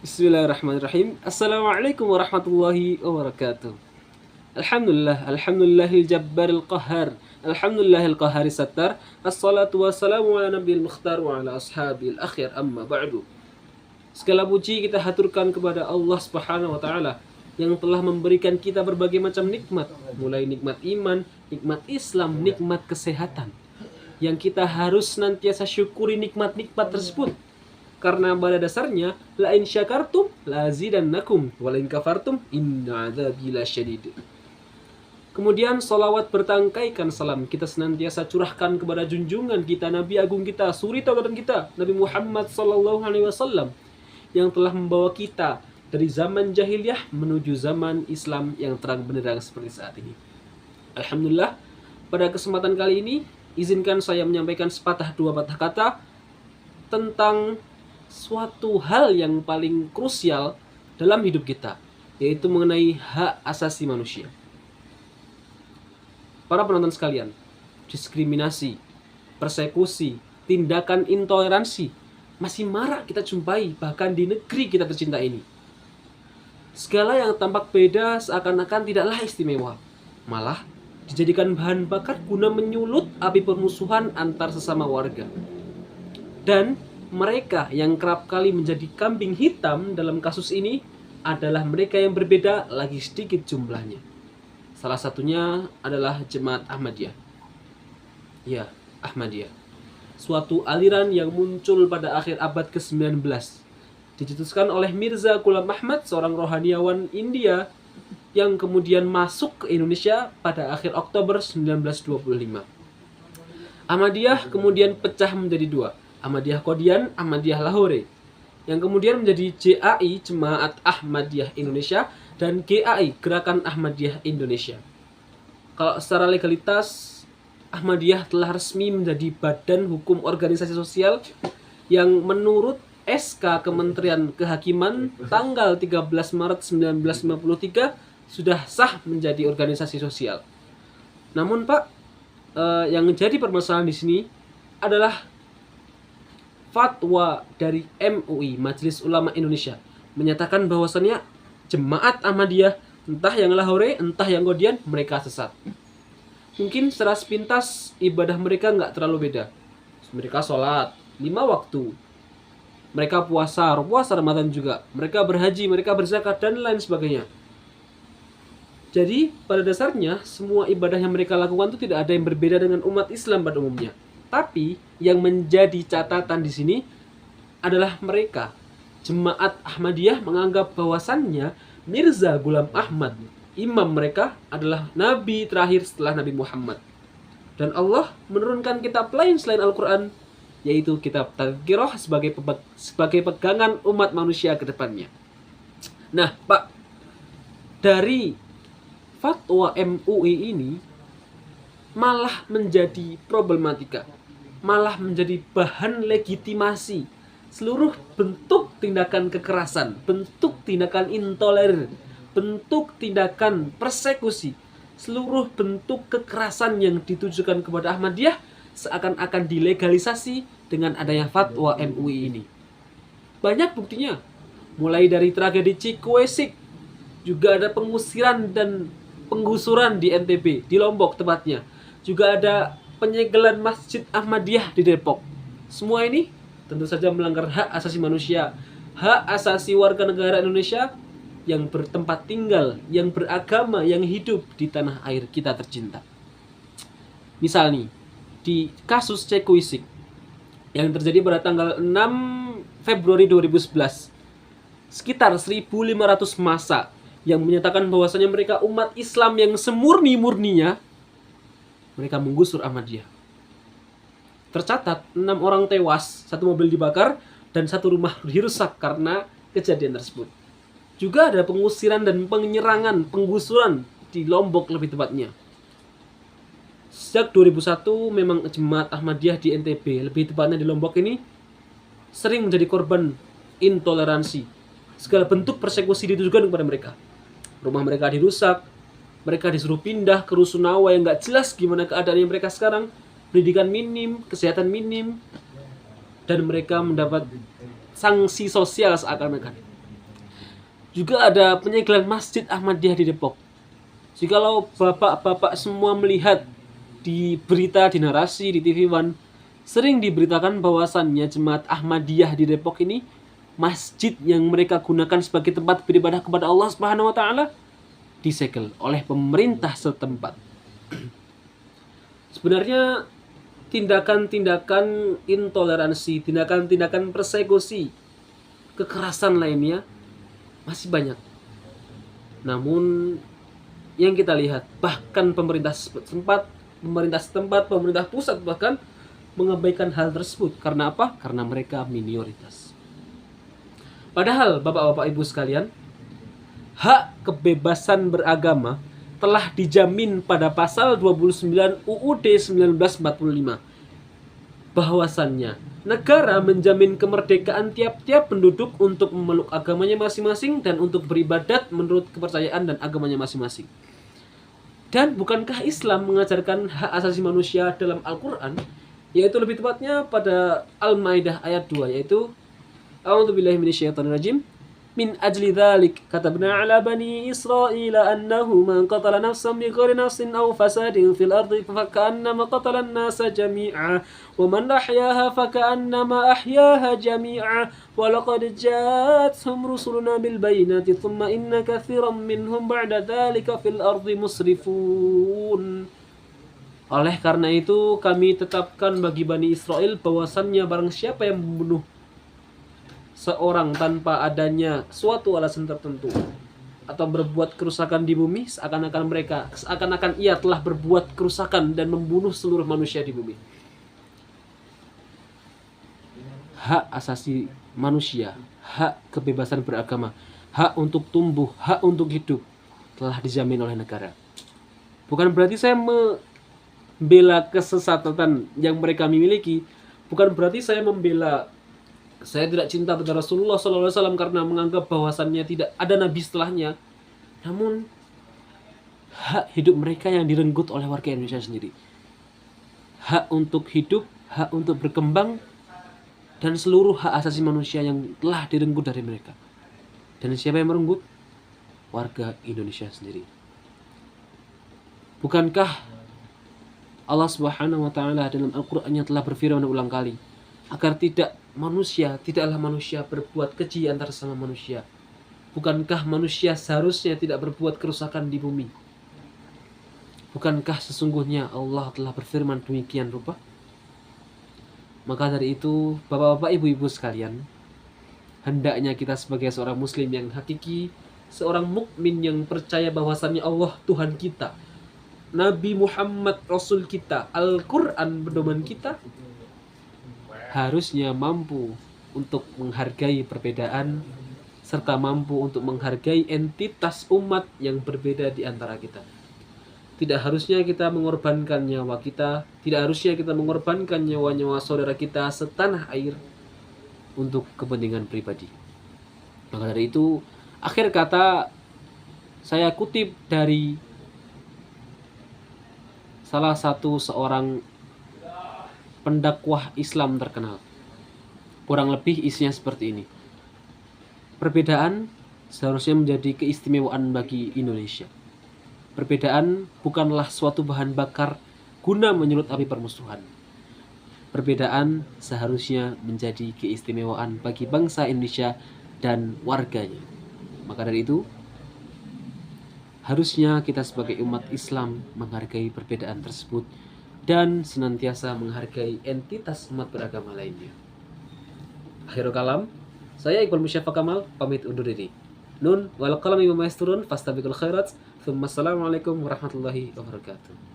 Bismillahirrahmanirrahim. Assalamualaikum warahmatullahi wabarakatuh. Alhamdulillahil jabbaril qahhar. Alhamdulillahil qahhari sattar. Assalatu wassalamu ala nabiyil mukhtar wa ala ashabil akhir amma ba'du. Segala puji kita haturkan kepada Allah Subhanahu wa taala yang telah memberikan kita berbagai macam nikmat, mulai nikmat iman, nikmat Islam, nikmat kesehatan. Yang kita harus senantiasa syukuri nikmat-nikmat tersebut. Karena pada dasarnya la in syakartum la azidannakum wa la in kafartum inna adzabi lasyadid. Kemudian salawat bertangkaikan salam kita senantiasa curahkan kepada junjungan kita, Nabi agung kita, suri tauladan kita, Nabi Muhammad sallallahu alaihi wasallam yang telah membawa kita dari zaman jahiliyah menuju zaman Islam yang terang benderang seperti saat ini. Alhamdulillah, pada kesempatan kali ini izinkan saya menyampaikan sepatah dua patah kata tentang suatu hal yang paling krusial dalam hidup kita, yaitu mengenai hak asasi manusia. Para penonton sekalian, diskriminasi, persekusi, tindakan intoleransi masih marak kita jumpai bahkan di negeri kita tercinta ini. Segala yang tampak beda seakan-akan tidaklah istimewa, malah dijadikan bahan bakar guna menyulut api permusuhan antar sesama warga. Dan mereka yang kerap kali menjadi kambing hitam dalam kasus ini adalah mereka yang berbeda lagi sedikit jumlahnya. Salah satunya adalah Jemaat Ahmadiyah. Ya, Ahmadiyah. Suatu aliran yang muncul pada akhir abad ke-19. Dicetuskan oleh Mirza Ghulam Ahmad, seorang rohaniawan India yang kemudian masuk ke Indonesia pada akhir Oktober 1925. Ahmadiyah kemudian pecah menjadi dua. Ahmadiyah Qadian, Ahmadiyah Lahore, yang kemudian menjadi JAI, Jemaat Ahmadiyah Indonesia, dan GAI, Gerakan Ahmadiyah Indonesia. Kalau secara legalitas, Ahmadiyah telah resmi menjadi badan hukum organisasi sosial yang menurut SK Kementerian Kehakiman tanggal 13 Maret 1953 sudah sah menjadi organisasi sosial. Namun Pak, yang menjadi permasalahan di sini adalah fatwa dari MUI, Majelis Ulama Indonesia, menyatakan bahwasannya Jemaat Ahmadiyah, entah yang Lahore, entah yang Qadian, mereka sesat. Mungkin secara sepintas ibadah mereka nggak terlalu beda. Mereka sholat 5 waktu, mereka puasa Ramadan juga, mereka berhaji, mereka berzakat, dan lain sebagainya. Jadi pada dasarnya semua ibadah yang mereka lakukan itu tidak ada yang berbeda dengan umat Islam pada umumnya. Tapi yang menjadi catatan di sini adalah mereka, Jemaat Ahmadiyah, menganggap bahwasannya Mirza Ghulam Ahmad, imam mereka, adalah nabi terakhir setelah Nabi Muhammad. Dan Allah menurunkan kitab lain selain Al-Quran, yaitu kitab Tadhkirah sebagai pegangan umat manusia ke depannya. Nah Pak, dari fatwa MUI ini malah menjadi problematika, malah menjadi bahan legitimasi seluruh bentuk tindakan kekerasan, bentuk tindakan intoleran, bentuk tindakan persekusi, seluruh bentuk kekerasan yang ditujukan kepada Ahmadiyah seakan-akan dilegalisasi dengan adanya fatwa MUI ini. Banyak buktinya, mulai dari tragedi Cikuesik, juga ada pengusiran dan penggusuran di NTB, di Lombok tepatnya. Juga ada penyegelan Masjid Ahmadiyah di Depok. Semua ini tentu saja melanggar hak asasi manusia, hak asasi warga negara Indonesia yang bertempat tinggal, yang beragama, yang hidup di tanah air kita tercinta. Misal nih, di kasus Cikuesik yang terjadi pada tanggal 6 Februari 2011, sekitar 1.500 massa yang menyatakan bahwasanya mereka umat Islam yang semurni-murninya, mereka menggusur Ahmadiyah. Tercatat 6 orang tewas, 1 mobil dibakar, dan 1 rumah dirusak karena kejadian tersebut. Juga ada pengusiran dan penyerangan, penggusuran di Lombok lebih tepatnya. Sejak 2001 memang Jemaat Ahmadiyah di NTB, lebih tepatnya di Lombok ini, sering menjadi korban intoleransi. Segala bentuk persekusi ditujukan kepada mereka. Rumah mereka dirusak, mereka disuruh pindah ke Rusunawa yang nggak jelas gimana keadaannya mereka sekarang, pendidikan minim, kesehatan minim, dan mereka mendapat sanksi sosial seakan-akan. Juga ada penyegelan Masjid Ahmadiyah di Depok. Jikalau bapak-bapak semua melihat di berita, di narasi, di TV One, sering diberitakan bahwasannya jemaat Ahmadiyah di Depok ini, masjid yang mereka gunakan sebagai tempat beribadah kepada Allah Subhanahu wa taala disegel oleh pemerintah setempat. Sebenarnya tindakan-tindakan intoleransi, tindakan-tindakan persekusi, kekerasan lainnya masih banyak. Namun yang kita lihat, bahkan pemerintah setempat, pemerintah pusat bahkan mengabaikan hal tersebut. Karena apa? Karena mereka minoritas. Padahal Bapak-bapak Ibu sekalian, hak kebebasan beragama telah dijamin pada pasal 29 UUD 1945. Bahwasannya negara menjamin kemerdekaan tiap-tiap penduduk untuk memeluk agamanya masing-masing dan untuk beribadat menurut kepercayaan dan agamanya masing-masing. Dan bukankah Islam mengajarkan hak asasi manusia dalam Al-Quran? Yaitu lebih tepatnya pada Al-Maidah ayat 2, yaitu A'udzubillahi minasyaitonirrajim. Min ajli dzalik katabna 'ala bani Israila annahu man qatala nafsan bighairi nafsin aw fasadin fil ardi fakannama qatala an-nasa jami'a wa man ahyaha fakannama ahyaha jami'a wa laqad ja'atuhum rusuluna bil bayyinati thumma inna katsiran minhum ba'da dzalika fil ardi musrifun. Oleh karena itu kami tetapkan bagi Bani Israel bahwasannya barang siapa yang membunuh seorang tanpa adanya suatu alasan tertentu atau berbuat kerusakan di bumi, seakan-akan ia telah berbuat kerusakan dan membunuh seluruh manusia di bumi. Hak asasi manusia, hak kebebasan beragama, hak untuk tumbuh, hak untuk hidup telah dijamin oleh negara. Bukan berarti saya membela kesesatan yang mereka miliki, bukan berarti saya tidak cinta pada Rasulullah SAW karena menganggap bahwasannya tidak ada nabi setelahnya. Namun hak hidup mereka yang direnggut oleh warga Indonesia sendiri. Hak untuk hidup, hak untuk berkembang, dan seluruh hak asasi manusia yang telah direnggut dari mereka. Dan siapa yang merenggut? Warga Indonesia sendiri. Bukankah Allah Subhanahu wa taala dalam Al-Qur'annya telah berfirman ulang kali agar tidaklah manusia berbuat keji antara sama manusia. Bukankah manusia seharusnya tidak berbuat kerusakan di bumi? Bukankah sesungguhnya Allah telah berfirman demikian rupa? Maka dari itu, Bapak-bapak, Ibu-ibu sekalian, hendaknya kita sebagai seorang muslim yang hakiki, seorang mukmin yang percaya bahwasannya Allah Tuhan kita, Nabi Muhammad Rasul kita, Al-Quran pedoman kita, harusnya mampu untuk menghargai perbedaan serta mampu untuk menghargai entitas umat yang berbeda di antara kita. Tidak harusnya kita mengorbankan nyawa kita, tidak harusnya kita mengorbankan nyawa-nyawa saudara kita setanah air untuk kepentingan pribadi. Maka dari itu, akhir kata saya kutip dari salah satu seorang pendakwah Islam terkenal. Kurang lebih isinya seperti ini. Perbedaan seharusnya menjadi keistimewaan bagi Indonesia. Perbedaan bukanlah suatu bahan bakar guna menyulut api permusuhan. Perbedaan seharusnya menjadi keistimewaan bagi bangsa Indonesia dan warganya. Maka dari itu, harusnya kita sebagai umat Islam menghargai perbedaan tersebut dan senantiasa menghargai entitas umat beragama lainnya. Akhirul kalam, saya Iqbal Musyafa Kamal pamit undur diri. Nun wal qalam mimma yasturun fastabiqul khairat. Assalamualaikum warahmatullahi wabarakatuh.